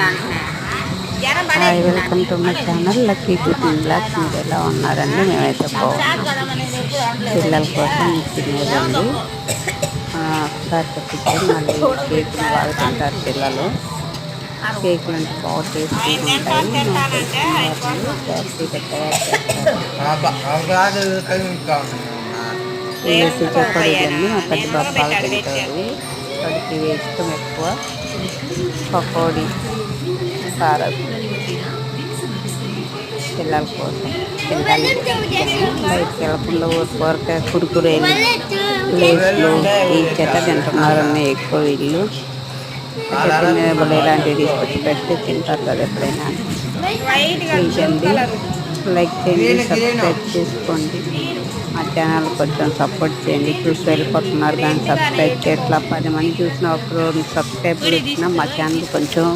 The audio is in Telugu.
Hi, welcome to my channel Lucky Cooking Blogs. మీరు ఎలా ఉన్నారండి? మేమైతే బాగున్నాం. పిల్లల కోసం తినేదండి ఒకసారి తెప్పించారు. మళ్ళీ కేకులు బాగా తింటారు పిల్లలు. కేకులు అంటే బాగా టేస్టీ ఉంటాయి. ఫ్యాక్టరీలో తయారు చేస్తారు. వేసి చెప్పడేదండి. మా పెద్ద బాబు బాగా తింటాడు. వాడికి ఇష్టం ఎక్కువ పకోడీ, కారం పిల్లల కోసం తినడానికి బయటకు వెళ్ళకుండా ఊరికొరక కురుకురేలు, లేస్లు ఈ చెత్త తింటున్నారని ఎక్కువ వీళ్ళు. తినేబుల్ ఇలాంటివి తీసుకొచ్చి పెడితే తింటారు కదా ఎప్పుడైనా. చేయండి, లైక్ చేయండి, సబ్స్క్రైబ్ చేసుకోండి. మా ఛానల్ కొంచెం సపోర్ట్ చేయండి. చూసి వెళ్ళిపోతున్నారు కానీ సబ్స్క్రైబ్ చేయట్లా. 10 మంది చూసిన ఒకరు సబ్స్క్రైబ్ చేసినా మా ఛానల్ కొంచెం